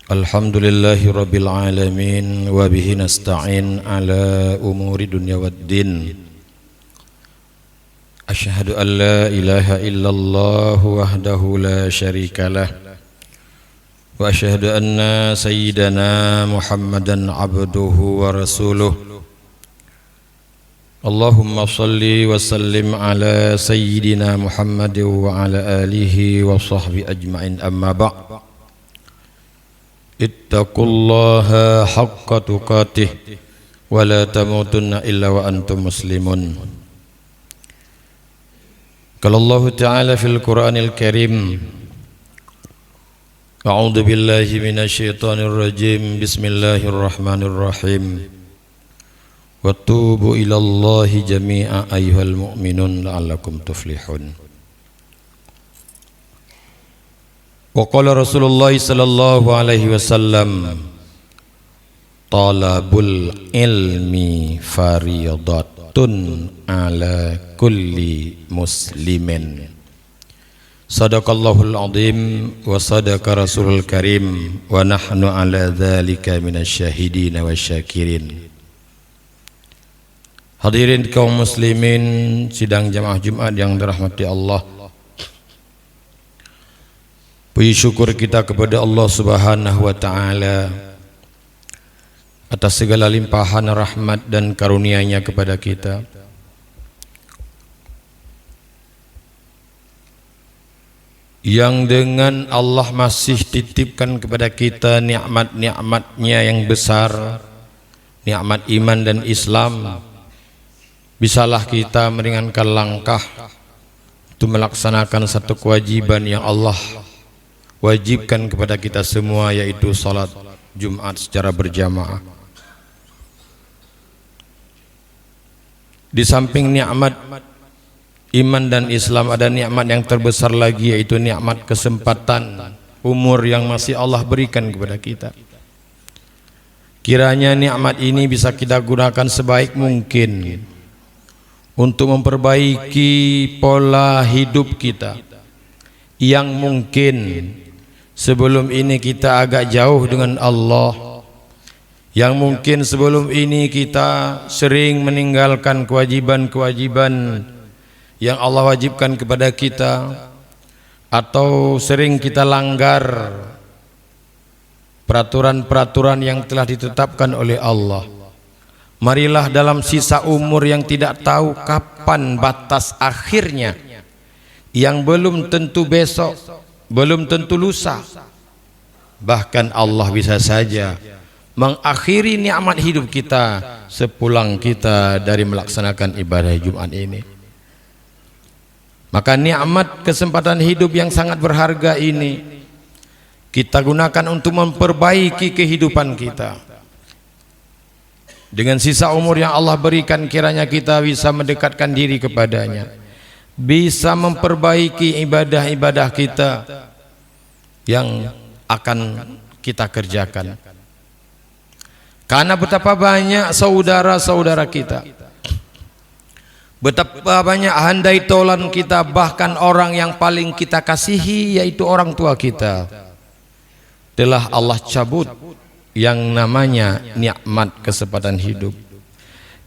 Alhamdulillahi rabbil alamin wa bihi nasta'in ala umuri dunya waddin. Asyhadu an la ilaha illallah wahdahu la syarikalah wa asyhadu anna sayyidana Muhammadan abduhu wa rasuluh. Allahumma salli wa sallim ala sayyidina Muhammad wa ala alihi wa sahbihi ajma'in, amma ba'd. Ittaqullaha haqqa tuqatih wa la tamutunna illa wa antum muslimun. Qala Allah ta'ala fil Qur'anil Karim, a'udzu billahi minasy syaithanir rajim, bismillahirrahmanirrahim. Wa tubu ilallahi jami'a ayyuhal mu'minun la'allakum tuflihun. Wa qala Rasulullah sallallahu alaihi wasallam, talabul ilmi fariyadatun ala kulli muslimin. Sadaqallahul azim wa sadaqa rasulul karim wa nahnu ala dzalika minasyahidin wasyakirin. Hadirin kaum muslimin sidang jamaah Jumat yang dirahmati Allah, puji syukur kita kepada Allah Subhanahu wa taala atas segala limpahan rahmat dan karunia-Nya kepada kita. Yang dengan Allah masih titipkan kepada kita nikmat-nikmat-Nya yang besar, nikmat iman dan Islam. Bisalah kita meringankan langkah untuk melaksanakan satu kewajiban yang Allah wajibkan kepada kita semua, yaitu salat Jumat secara berjamaah. Di samping nikmat iman dan Islam, ada nikmat yang terbesar lagi, yaitu nikmat kesempatan umur yang masih Allah berikan kepada kita. Kiranya nikmat ini bisa kita gunakan sebaik mungkin untuk memperbaiki pola hidup kita yang mungkin sebelum ini kita agak jauh dengan Allah, yang mungkin sebelum ini kita sering meninggalkan kewajiban-kewajiban yang Allah wajibkan kepada kita, atau sering kita langgar peraturan-peraturan yang telah ditetapkan oleh Allah. Marilah dalam sisa umur yang tidak tahu kapan batas akhirnya, yang belum tentu besok, belum tentu lusa, bahkan Allah bisa saja mengakhiri nikmat hidup kita sepulang kita dari melaksanakan ibadah Jumat ini. Maka nikmat kesempatan hidup yang sangat berharga ini kita gunakan untuk memperbaiki kehidupan kita. Dengan sisa umur yang Allah berikan, kiranya kita bisa mendekatkan diri kepadanya, bisa memperbaiki ibadah-ibadah kita yang akan kita kerjakan. Karena betapa banyak saudara-saudara kita, betapa banyak handai tolan kita, bahkan orang yang paling kita kasihi, yaitu orang tua kita, telah Allah cabut yang namanya nikmat kesempatan hidup,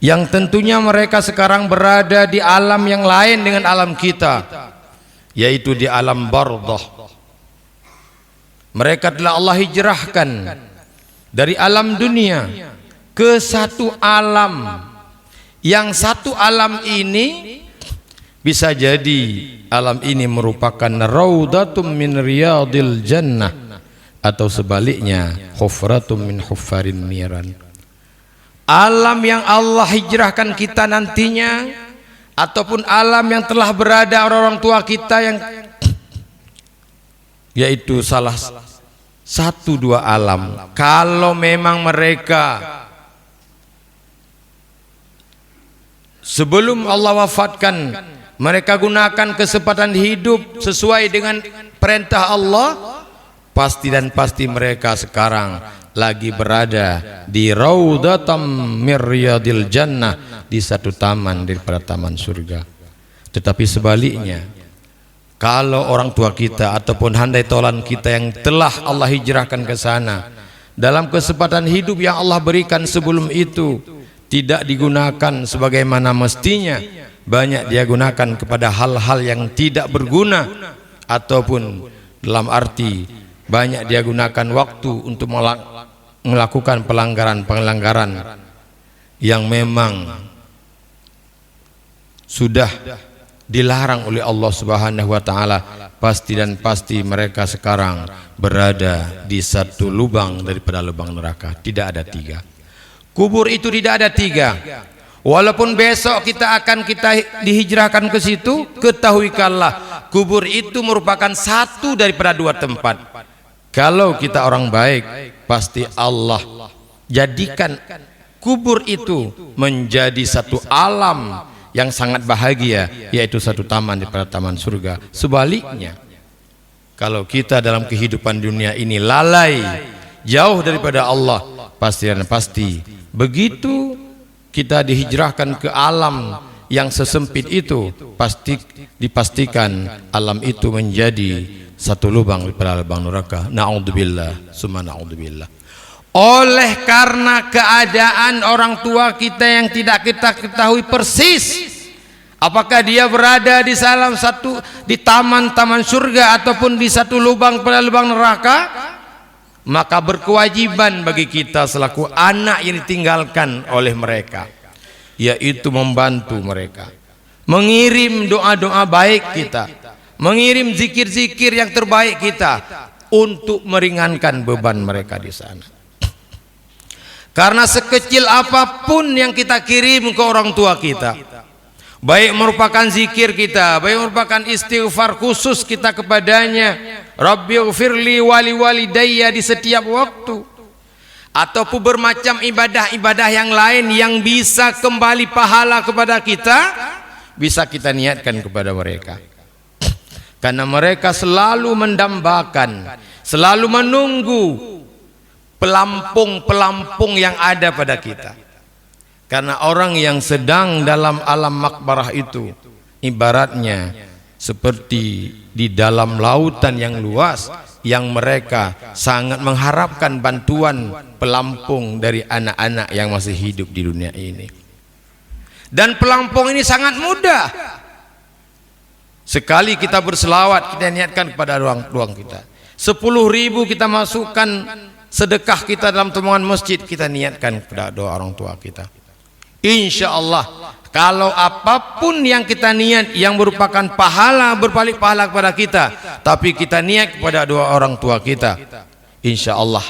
yang tentunya mereka sekarang berada di alam yang lain dengan alam kita, yaitu di alam barzakh. Mereka telah Allah hijrahkan dari alam dunia ke satu alam, yang satu alam ini bisa jadi alam ini merupakan raudatum min riyadil jannah, atau sebaliknya hufratum min huffarin niran. Alam yang Allah hijrahkan kita nantinya, ataupun alam yang telah berada orang-orang tua kita, yang yaitu salah satu dua alam, kalau memang mereka sebelum Allah wafatkan mereka gunakan kesempatan hidup sesuai dengan perintah Allah, pasti dan pasti mereka sekarang lagi berada di raudatam mir riyadil jannah, di satu taman daripada taman surga. Tetapi sebaliknya, kalau orang tua kita ataupun handai tolan kita yang telah Allah hijrahkan ke sana, dalam kesempatan hidup yang Allah berikan sebelum itu tidak digunakan sebagaimana mestinya, banyak dia gunakan kepada hal-hal yang tidak berguna, ataupun dalam arti banyak dia gunakan waktu untuk melakukan pelanggaran-pelanggaran yang memang sudah dilarang oleh Allah Subhanahu wa taala. Pasti dan pasti mereka sekarang berada di satu lubang daripada lubang neraka. Tidak ada tiga. Kubur itu tidak ada tiga. Walaupun besok kita dihijrahkan ke situ, ketahuikanlah kubur itu merupakan satu daripada dua tempat. Kalau kita orang baik, pasti Allah jadikan kubur itu menjadi satu alam yang sangat bahagia, yaitu satu taman daripada taman surga. Sebaliknya, kalau kita dalam kehidupan dunia ini lalai, jauh daripada Allah, pasti dan pasti begitu kita dihijrahkan ke alam yang sesempit itu, pasti dipastikan alam itu menjadi satu lubang daripada lubang neraka. Na'udzubillah, summa na'udzubillah. Oleh karena keadaan orang tua kita yang tidak kita ketahui persis apakah dia berada di salah satu di taman-taman surga ataupun di satu lubang pada lubang neraka, maka berkewajiban bagi kita selaku anak yang ditinggalkan oleh mereka, yaitu membantu mereka, mengirim doa-doa baik kita, mengirim zikir-zikir yang terbaik kita untuk meringankan beban mereka di sana. Karena sekecil apapun yang kita kirim ke orang tua kita, baik merupakan zikir kita, baik merupakan istighfar khusus kita kepadanya, Rabbighfirli wali walidayya di setiap waktu, ataupun bermacam ibadah-ibadah yang lain yang bisa kembali pahala kepada kita, bisa kita niatkan kepada mereka. Karena mereka selalu mendambakan, selalu menunggu pelampung-pelampung yang ada pada kita. Karena orang yang sedang dalam alam makbarah itu ibaratnya seperti di dalam lautan yang luas, yang mereka sangat mengharapkan bantuan pelampung dari anak-anak yang masih hidup di dunia ini. Dan pelampung ini sangat mudah. Sekali kita berselawat, kita niatkan kepada ruang kita. 10.000 kita masukkan sedekah kita dalam temuan masjid, kita niatkan kepada doa orang tua kita. Insya Allah, kalau apapun yang kita niat yang merupakan pahala, berbalik pahala kepada kita, tapi kita niat kepada doa orang tua kita, insya Allah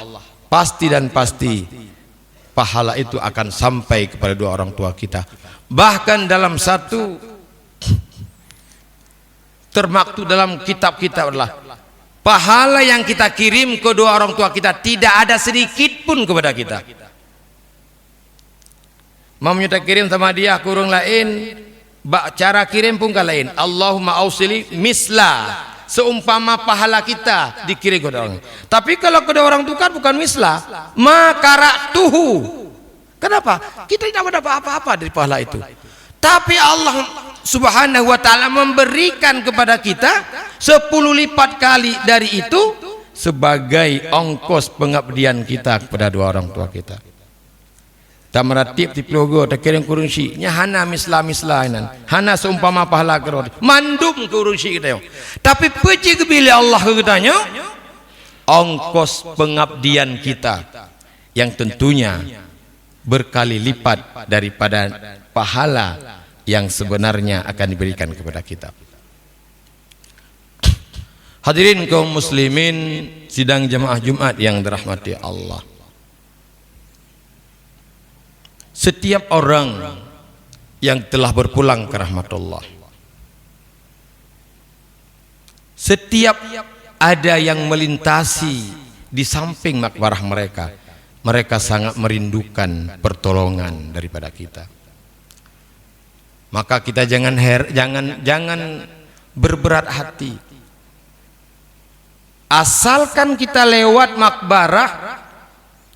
pasti dan pasti pahala itu akan sampai kepada doa orang tua kita. Bahkan dalam satu termaktub dalam kitab-kitab adalah pahala yang kita kirim ke doa orang tua kita tidak ada sedikit pun kepada kita. Mau kita kirim sama dia kurung lain, cara kirim pun kan lain. Allahumma ausili misla, seumpama pahala kita dikirim ke orang. Tapi kalau kedua orang tua kan bukan misla, makaratuhu. Kenapa? Kita tidak dapat apa-apa dari pahala itu. Tapi Allah Subhanahu wa ta'ala memberikan kepada kita 10 lipat kali dari itu sebagai ongkos pengabdian kita kepada dua orang tua kita. Tak meratip di logo tak kirim kurungsi nya hana misla-mislainan, hana seumpama pahala kerod mandum kurungsi kita yo. Tapi peci kebila Allah katanya ongkos pengabdian kita yang tentunya berkali lipat daripada pahala yang sebenarnya akan diberikan kepada kita. Hadirin kaum muslimin sidang jamaah Jumat yang dirahmati Allah. Setiap orang yang telah berpulang ke rahmatullah, setiap ada yang melintasi di samping makbarah mereka, mereka sangat merindukan pertolongan daripada kita. Maka kita jangan berberat hati. Asalkan kita lewat makbarah,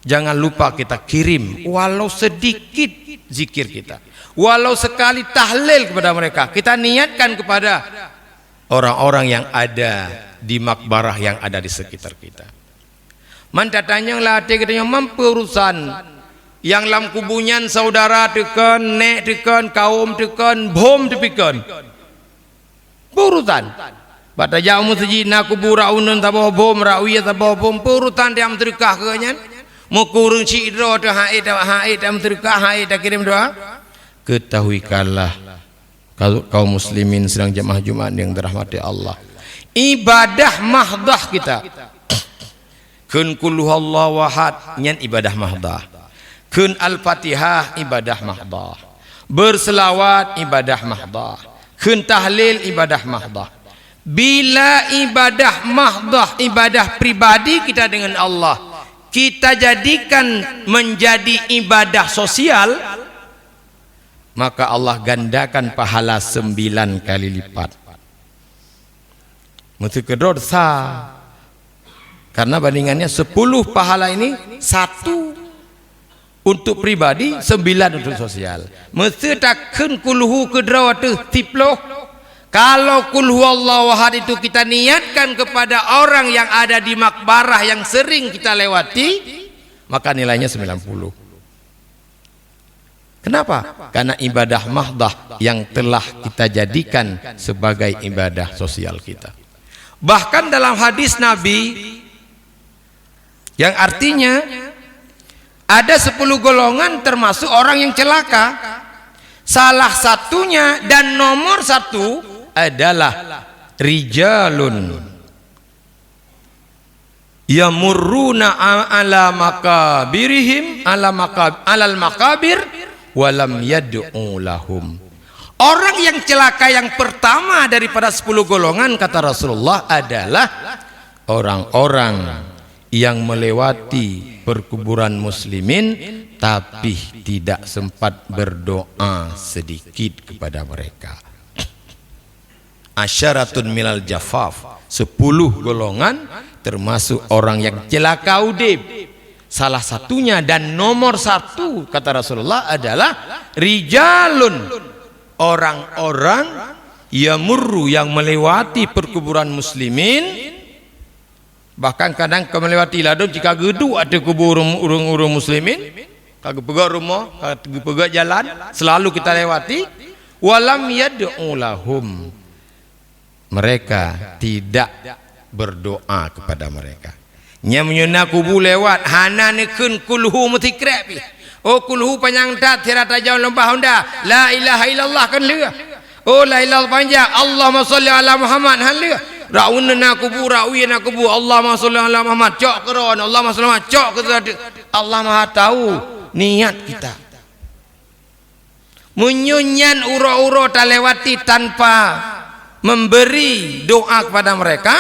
jangan lupa kita kirim walau sedikit zikir kita, walau sekali tahlil kepada mereka. Kita niatkan kepada orang-orang yang ada di makbarah yang ada di sekitar kita. Mantatanya latih kita yang mampu urusan yang lam kubunyan saudara tekan, nek tekan, kaum tekan, bom tepikan. Urutan. Bata jauh sejina kubur raunan tabah bom rawiya tabah bom urutan dia menterikah kenyan. Mukurung cidro tu haid dia menterikah haid dia kirim doa. Ketahuikanlah kaum muslimin sedang jemaah Jumat yang dirahmati Allah. Ibadah mahdah kita. Kun kulhuallahu wahad nyan ibadah mahdah. Kun al-Fatihah ibadah mahdah. Berselawat ibadah mahdah. Kun tahlil ibadah mahdah. Bila ibadah mahdah, ibadah pribadi kita dengan Allah, kita jadikan menjadi ibadah sosial, maka Allah gandakan pahala 9 kali lipat. Mesti kedor sah. Karena bandingannya 10 pahala ini 1 untuk pribadi, 9 untuk sosial. Mesti takkan kulhu kedra tu tiploh. Kalau kul huwallahu ahad itu kita niatkan kepada orang yang ada di makbarah yang sering kita lewati, maka nilainya 90. Kenapa? Karena ibadah mahdah yang telah kita jadikan sebagai ibadah sosial kita. Bahkan dalam hadis Nabi yang artinya ada 10 golongan termasuk orang yang celaka. Salah satunya dan nomor 1 adalah rijalun yamurruna ala makabirihim alal makabir walam yad'u lahum. Orang yang celaka yang pertama daripada 10 golongan kata Rasulullah adalah orang-orang yang melewati perkuburan muslimin tapi tidak sempat berdoa sedikit kepada mereka. Asyaratun minal jafaf, 10 golongan termasuk orang yang celaka udib. Salah satunya dan nomor 1 kata Rasulullah adalah rijalun, orang-orang yamurru yang melewati perkuburan muslimin. Bahkan kadang kau melewati ladang jika geduk ada kubur urung muslimin, kagak pegang rumah, kagak pegang jalan, selalu kita lewati. Walam yad'u lahum, mereka tidak berdoa kepada mereka. Nyamnyuna kubu lewat hana nekun kulhu mutikrab. Oh kulhu panjang tat tirata jauh lembah honda. La ilaha illallah kan leh. Oh la ilaha panjang. Allahumma salli ala Muhammad han leh. Raunna kubu rawina kubu. Allahumma salli ala Muhammad. Cok keron. Allahumma salli ala cok keron. Allah Maha tahu niat kita. Munyunyan uro-uro tak lewati tanpa memberi doa kepada mereka,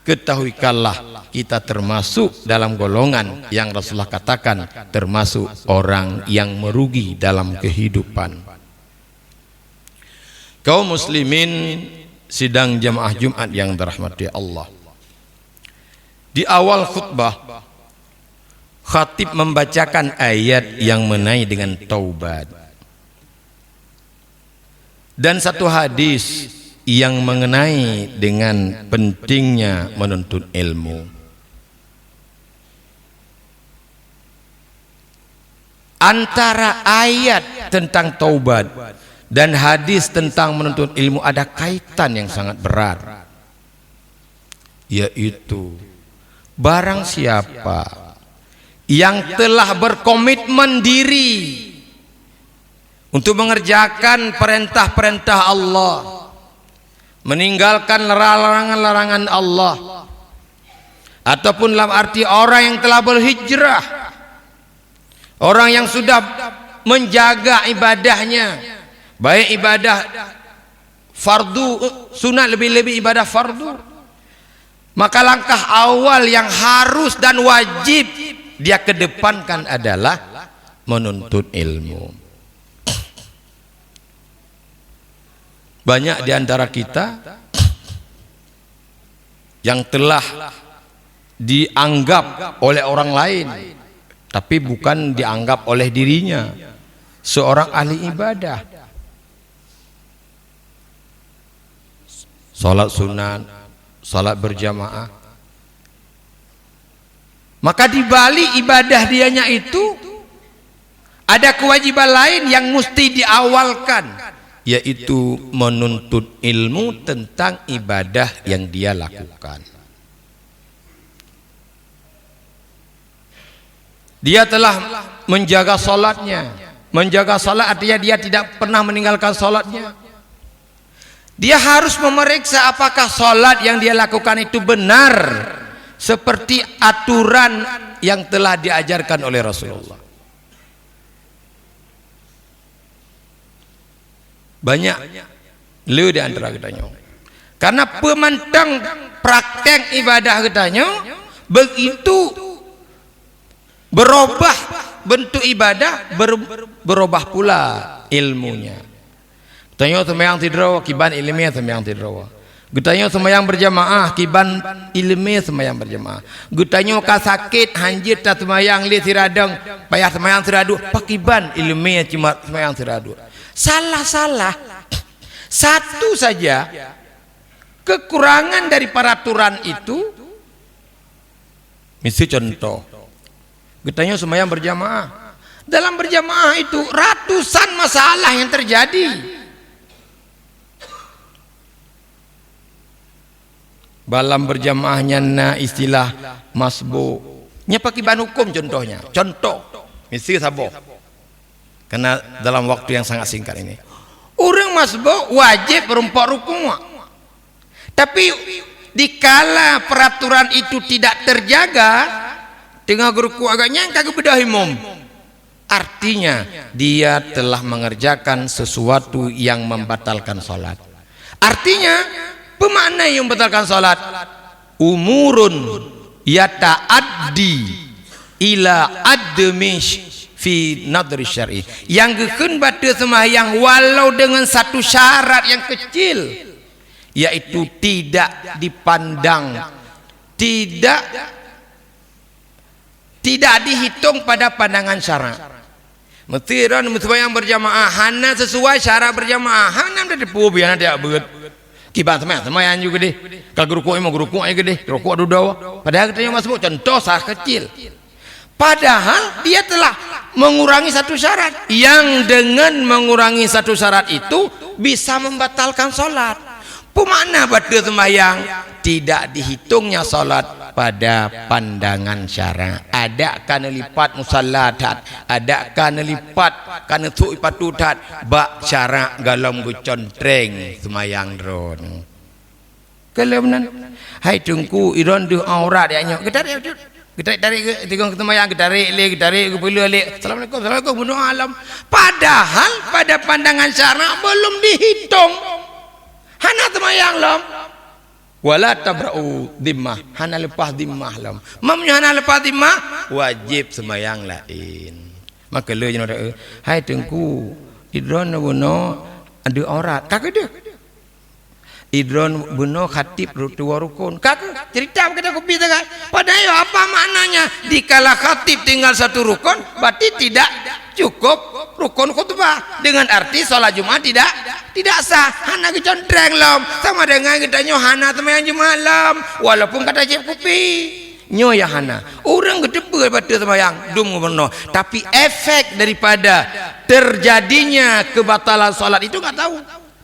ketahuikanlah kita termasuk dalam golongan yang Rasulullah katakan termasuk orang yang merugi dalam kehidupan. Kaum muslimin sidang jamaah Jumat yang dirahmati Allah. Di awal khutbah, khatib membacakan ayat yang mengenai dengan taubat dan satu hadis yang mengenai dengan pentingnya menuntut ilmu. Antara ayat tentang taubat dan hadis tentang menuntut ilmu ada kaitan yang sangat berat, yaitu barang siapa yang telah berkomitmen diri untuk mengerjakan perintah-perintah Allah, meninggalkan larangan-larangan Allah, ataupun dalam arti orang yang telah berhijrah, orang yang sudah menjaga ibadahnya, baik ibadah fardu, sunat, lebih-lebih ibadah fardu, maka langkah awal yang harus dan wajib dia kedepankan adalah menuntut ilmu. Banyak di antara kita yang telah dianggap oleh orang lain, tapi bukan dianggap oleh dirinya seorang ahli ibadah. Salat sunat, salat berjamaah. Maka di balik ibadah dianya itu ada kewajiban lain yang mesti diawalkan, yaitu menuntut ilmu tentang ibadah yang dia lakukan. Dia telah menjaga salatnya. Menjaga salat artinya dia tidak pernah meninggalkan salatnya. Dia harus memeriksa apakah salat yang dia lakukan itu benar seperti aturan yang telah diajarkan oleh Rasulullah. Banyak lu di antara kitanya, karena pemantang praktek ibadah kitanya begitu berubah bentuk ibadah, berubah pula ilmunya. Tanya sembahyang tidur kiban ilmiah sembahyang tidur. Gutanya sembahyang berjamaah kiban ilmiah sembahyang berjamaah. Gutanya ka sakit hanjit tak sembahyang li tiradang payah sembahyang tiradu pakiban ilmiah cuma sembahyang tiradu. Salah-salah. Satu saja kekurangan dari peraturan itu. Misi contoh. Gutanya sembahyang berjamaah. Dalam berjamaah itu ratusan masalah yang terjadi. Balam berjamaahnya na istilah masbu nya pakai ban hukum contohnya. Contoh mesti sabo. Karena dalam waktu yang sangat singkat ini orang masbu wajib berempat rukun. Tapi dikala peraturan itu tidak terjaga, tengah ruku agaknya kagak bedah imam. Artinya dia telah mengerjakan sesuatu yang membatalkan salat. Artinya pemakna yang membatalkan salat umurun yata'addi ila admish fi nadri syar'i, yang gekeun batu sembahyang walau dengan satu syarat yang kecil, yaitu tidak dipandang, tidak dihitung pada pandangan syara. Mestiran sembahyang berjamaah hana sesuai syarat berjamaah, hana ada depu biar dia beut kiban sembahyang juga deh. Kalau rukuk emang rukuk aja gede, rukuk dawa. Padahal katanya masuk contoh syarat kecil. Padahal dia telah mengurangi satu syarat, yang dengan mengurangi satu syarat itu bisa membatalkan salat. Pemakna batu sembahyang tidak dihitungnya salat pada pandangan syara. Ada kana lipat musallatat, ada kana lipat kana tu patutat bak syara galam gucontreng sembahyang dron. Kelemanan hai tungku iron du aurat ya nyok kita tarik tigang sembahyang kita tarik kepala le assalamualaikum bunuh alam, padahal pada pandangan syara belum dihitung. Hana sembahyang lam wala tabra'u dhimmah, hana lepas dhimmah lam. Mamnya hana lepas dhimmah wajib sembahyang lain. Maka le jangan ada hai tengku idron buno ada aurat kagak dia idron buno khatib dua rukun kagak cerita kita kopi tak. Padahal apa maknanya dikala khatib tinggal satu rukun berarti tidak cukup rukun khutbah, dengan arti sholat Jumat tidak sah. Hana kecontreng lam sama dengan kita hana sembahyang Jumat lam walaupun kata cip kopi nyo ya hana orang gedebel pada sembahyang dum benar, tapi efek daripada terjadinya kebatalan sholat itu nggak tahu.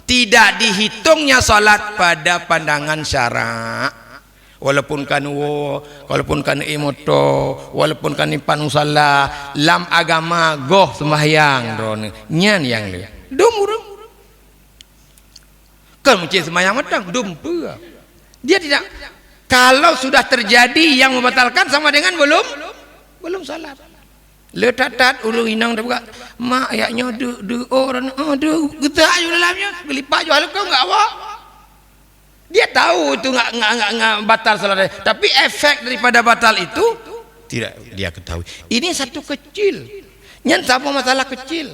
Tidak dihitungnya sholat pada pandangan syara, walaupun kan walaupun kan imoto, walaupun kan ipan musalla lam agama goh sembahyang don nyan yang le dum urang kan mencet sembahyang matang dum pua. Dia tidak, kalau sudah terjadi yang membatalkan sama dengan belum salat. Letatat ulung inang dah buka mak ayaknya de orang kita ayo dalamnya gelipak jual kau enggak awak. Dia tahu itu enggak batal salat, tapi efek daripada batal itu tidak dia ketahui. Ini satu kecil, nyan sama masalah kecil.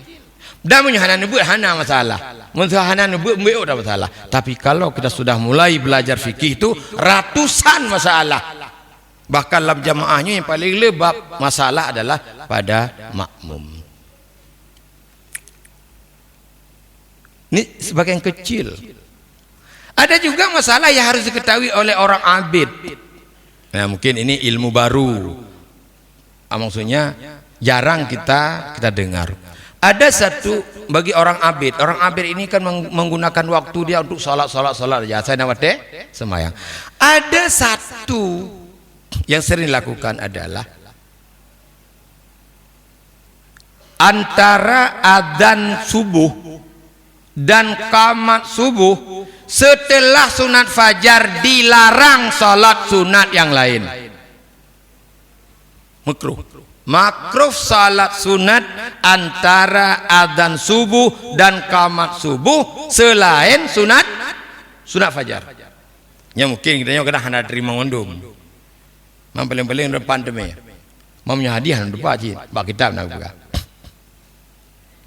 Dan hana nebut hana masalah. Mun hana nebut mbeu dah masalah. Tapi kalau kita sudah mulai belajar fikih itu ratusan masalah. Bahkan dalam jamaahnya yang paling lebab masalah adalah pada makmum. Ini sebagian kecil. Ada juga masalah yang harus diketahui oleh orang abid. Nah, mungkin ini ilmu baru. Maksudnya jarang kita dengar. Ada satu bagi orang abid. Orang abid ini kan menggunakan waktu dia untuk salat aja. Saya nawate semayang. Ada satu yang sering dilakukan adalah antara adzan subuh dan qamat subuh setelah sunat fajar dilarang salat sunat yang lain. Makruh salat sunat antara adzan subuh dan qamat subuh selain sunat fajar. Ya mungkin kita kena hendak terima ngondom. Mam paling depan demi. Mamnya hadiah lupa cik. Bak kitab nak buka.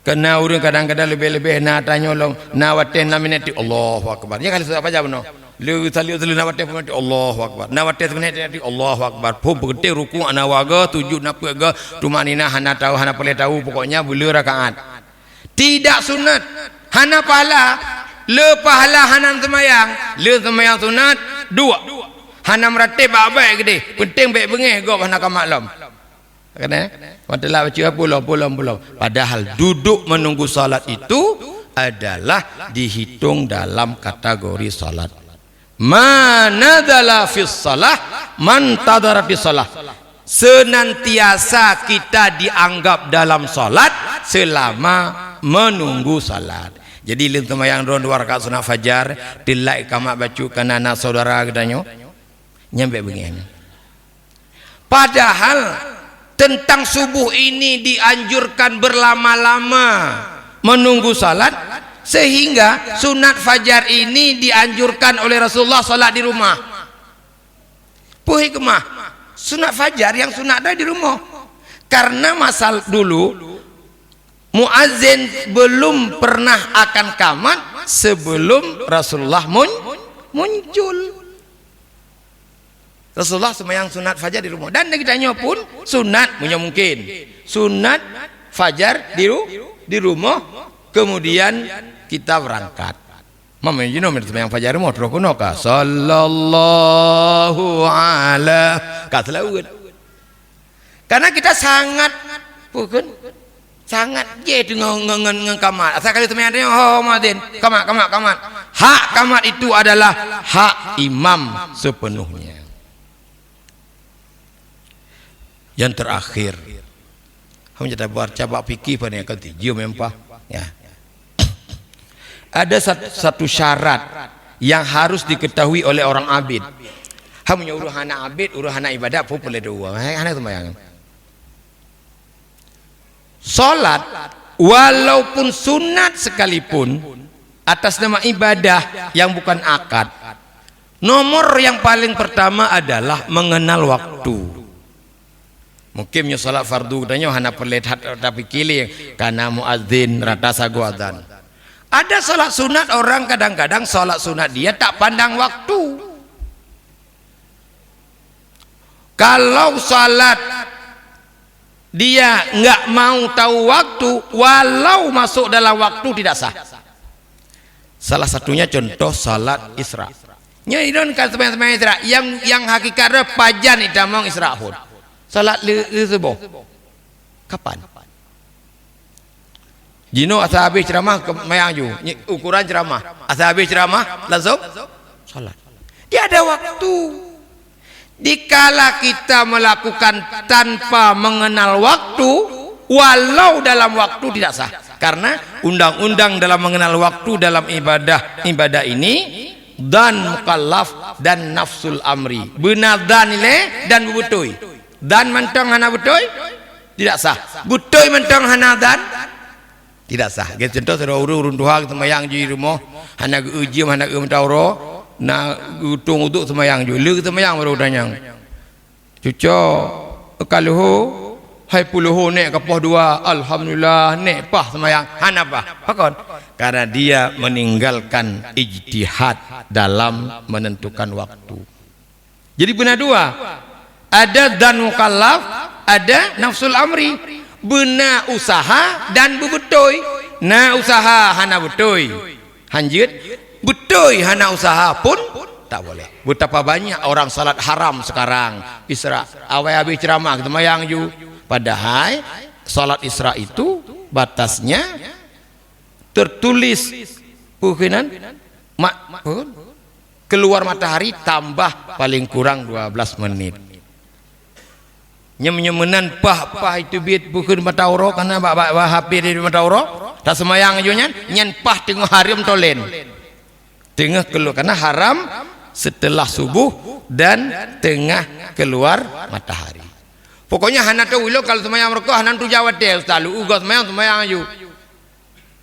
Kena urang kadang-kadang lebih-lebih nak tanya long nawaten laminati Allahu akbar. Ya kali apa aja beno. Lu tali nawaten pemati Allahu akbar. Nawaten sebenarnya Allahu akbar. Pun bergete ruku ana waga tujuh napa ga tumanina hana tahu hana boleh tahu pokoknya bulu rakaat. Tidak sunat. Hana pahala. Le pahala hana semayang. Le semayang sunat dua. Hana meratib baik gede. Penting baik bengih go hana maklum. Kena wadalah baca pulau. Padahal duduk menunggu salat itu adalah dihitung dalam kategori salat. Manadzala fis salah man tadara fis salah. Senantiasa kita dianggap dalam salat selama menunggu salat. Jadi lin sembahyang ron 2 rakaat sunat fajar dilai kamak baca kanana saudara gedanyo nyampe begini. Padahal tentang subuh ini dianjurkan berlama-lama menunggu salat, sehingga sunat fajar ini dianjurkan oleh Rasulullah salat di rumah. Puh hikmah sunat fajar yang sunat ada di rumah, karena masal dulu muazzin belum pernah akan qamat sebelum Rasulullah muncul. Rasulullah sembahyang sunat fajar di rumah, dan kitanya pun sunat punya mungkin sunat fajar di rumah, kemudian kita berangkat. Mama you know sembahyang fajar rumah terus kuno ka sallallahu ala katlawud. Karena kita sangat bukan sangat je dengan kamat. Asal kali sembahyang dia madin kamat. Hak kamat itu adalah hak imam sepenuhnya. Yang terakhir, kamu jadi buat cabak fikih pada yang ketiga memang ya. Ada satu syarat yang harus diketahui oleh orang abid. Kamu nyuruh anak abid, uruh anak ibadah pun boleh dua. Anak sembahyang. Salat walaupun sunat sekalipun atas nama ibadah yang bukan akad, nomor yang paling pertama adalah mengenal waktu. Mungkin salat fardu katanya hana perlihat tapi kili karena muadzin rata sagu adzan. Ada salat sunat orang kadang-kadang salat sunat dia tak pandang waktu. Kalau salat dia enggak mau tahu waktu, walau masuk dalam waktu tidak sah. Salah satunya contoh salat Isra. Nyidon kan sembahyang Isra yang hakikatnya pajan idamong Isra pun. Salat subuh kapan? Jino asal habis ceramah mayang ju ukuran ceramah asal habis ceramah langsung salat. Dia ada waktu. Dikala kita melakukan tanpa mengenal waktu, walau dalam waktu tidak sah, karena undang-undang dalam mengenal waktu dalam ibadah ini dan mukallaf dan nafsul amri benar dan nilai dan butoi. Dan mentang hana betul tidak sah, betul mentang hana dan tidak sah. Gitu contoh sudah urun tuha sembahyang di rumah hana ujian hana mentawro na utung uduk sembahyang ju le sembahyang baru tanyang cuco kalau hai puluh nek kapah dua, alhamdulillah nek pah semayang. Hanapa? Pakon. Karena dia meninggalkan ijtihad dalam menentukan waktu. Jadi benar dua. Ada dan mukallaf, ada nafsul amri. Benar usaha dan bebetoi. Na usaha hana betoi. Hanjit betoi hana usaha pun tak boleh. Betapa banyak orang salat haram sekarang. Isra awal habis ceramah kita mayang ju. Padahal salat Isra itu batasnya tertulis pukinan keluar matahari tambah paling kurang 12 menit. Nyemenan pah itu biat bukan matauro karena hampir di matauro tak semayang aja nyan pah tengah haram tolen tengah keluar karena haram setelah subuh dan tengah keluar matahari. Pokoknya hana tu ulo kalau semayang mereka hana tu jawab deh selalu ugas semayang aja.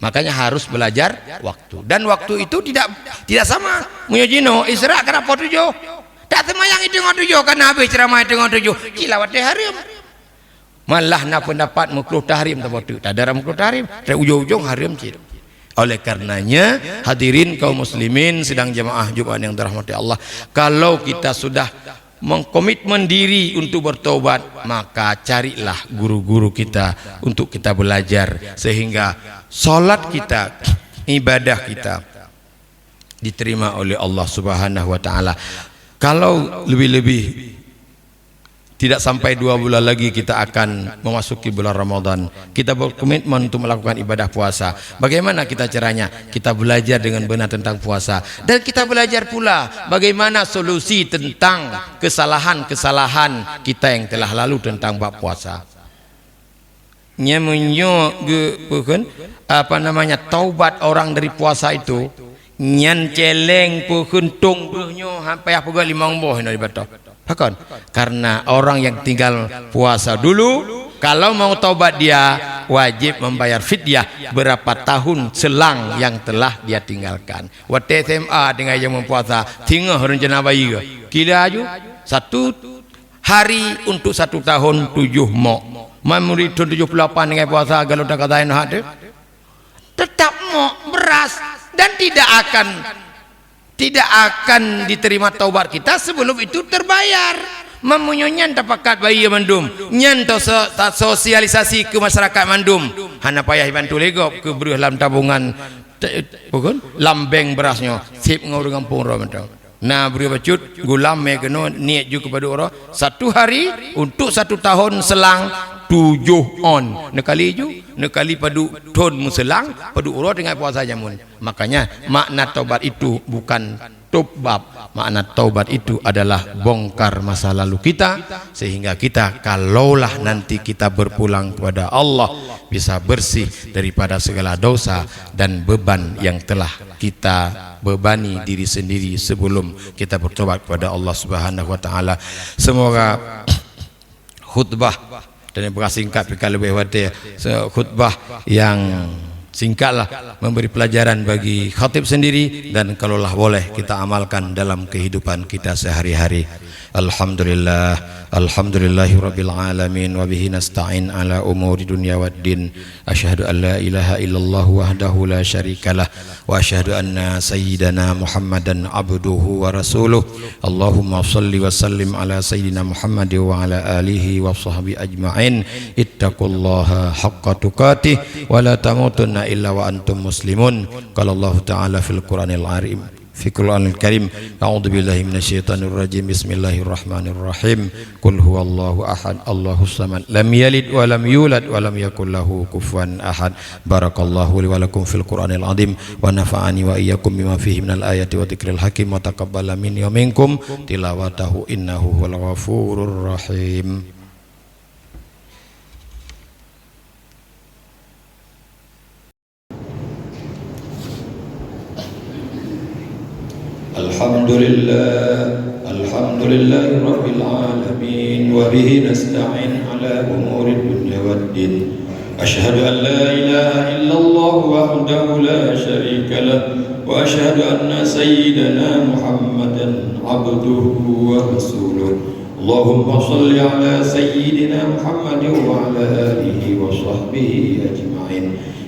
Makanya harus belajar waktu dan waktu itu tidak sama. Mujino Isra kenapa tujuh? Tak semayang itu ngotujuh karena habis ceramah itu ngotujuh kilawat harim. Malah na pendapat mukruh tahrim tak ada mukruh tahrim, tak ujung-ujung harim cir. Oleh karenanya hadirin kaum muslimin sidang jamaah Jumat yang dirahmati Allah, kalau kita sudah mengkomitmen diri untuk bertobat, maka carilah guru-guru kita untuk kita belajar sehingga salat kita, ibadah kita diterima oleh Allah Subhanahu wa taala. Kalau lebih-lebih tidak sampai 2 bulan lagi kita akan memasuki bulan Ramadan. Kita berkomitmen untuk melakukan ibadah puasa. Bagaimana kita caranya? Kita belajar dengan benar tentang puasa. Dan kita belajar pula bagaimana solusi tentang kesalahan-kesalahan kita yang telah lalu tentang bab puasa. Taubat orang dari puasa itu nyan celeng pukuntung bruhnyo sampai apa gak 5 boh ini dibatok. Bahkan karena orang yang tinggal puasa dulu kalau mau taubat dia wajib membayar fidyah berapa tahun selang yang telah dia tinggalkan. Waktu SMA dengan yang mempuasa tinggal rencana bayi kila aju 1 hari untuk 1 tahun 7 mok. Memuri 78 dengan puasa kalau dah katain hati tetap mok beras dan tidak akan diterima taubat kita sebelum itu terbayar. Memunyonya tapakat bayi mandum nyan sosialisasi ke masyarakat mandum hana payah bantu lego ke beri dalam tabungan bukan lambeng berasnya sip ngau dengan pura mentang nah beri bacut gulam megeno niat juga kepada orang 1 hari untuk 1 tahun selang 7 on nekali ju nekali padu ton muselang padu uro dengan puasa jamun. Makanya makna taubat itu bukan tubab, makna taubat itu adalah bongkar masa lalu kita sehingga kita kalaulah nanti kita berpulang kepada Allah bisa bersih daripada segala dosa dan beban yang telah kita bebani diri sendiri sebelum kita bertobat kepada Allah Subhanahu wa taala. Semoga khutbah dan yang singkat pikir lebih wadah khutbah yang singkatlah memberi pelajaran bagi khatib sendiri dan kalaulah boleh kita amalkan dalam kehidupan kita sehari-hari. Alhamdulillah, alhamdulillahirabbil alamin wa bihi nasta'in ala umuri dunya waddin. Asyhadu an la ilaha illallah wahdahu la syarikalah wa asyhadu anna sayyidana Muhammadan abduhu wa rasuluh. Allahumma shalli wa sallim ala sayyidina Muhammad wa ala alihi wa sahbihi ajma'in. Ittaqullaha haqqa tuqatih wa la tamutunna illa wa antum muslimun. Qala Allah ta'ala fil Qur'anil Karim fi Qur'anil Karim a'udzu billahi minasyaitonir rajim bismillahirrahmanirrahim qul huwallahu ahad Allahus samad lam yalid wa lam yulad wa lam yakul lahu kufuwan ahad. Barakallahu li wa lakum fil Qur'anil azim wa nafa'ani wa iyyakum bima fihi minal ayati wa dzikril hakim wa taqabbala minni wa minkum tilawatahu innahu huwal ghafurur rahim. Alhamdulillah rabbil alamin wa bihi nasta'in ala umuri dunya waddin. Asyhadu an la ilaha illallah wahdahu la syarika lah wa asyhadu anna sayyidana Muhammadan abduhu wa rasuluh. اللهم صل على سيدنا محمد وعلى آله وصحبه أجمعين.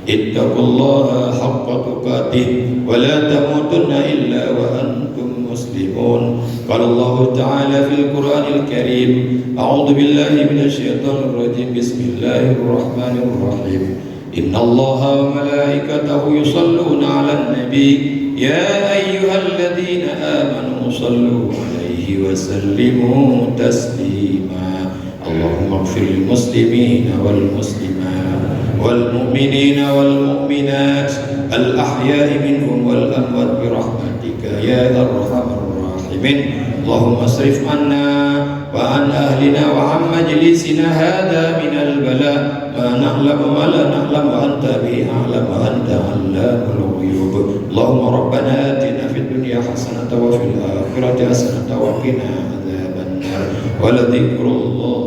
اتقوا الله حق تقاته ولا تموتن إلا وأنتم مسلمون. قال الله تعالى في القرآن الكريم: أعوذ بالله من الشيطان الرجيم، بسم الله الرحمن الرحيم. إن الله وملائكته يصلون على النبي يا أيها الذين آمنوا صلوا عليه وسلموا تسليما. اللهم اغفر للمسلمين والمسلمات والمؤمنين والمؤمنات الأحياء منهم والأموات برحمتك يا أرحم الراحمين. اللهم اصرف عنا وعن أهلنا وعن مجلسنا هذا من البلاء ما نعلم وما لا نعلم وأنت به أعلم وأنت علام الغيوب. اللهم ربنا آتنا في الدنيا حسنة وفي الآخرة حسنة وقنا عذاب النار. ولذكر الله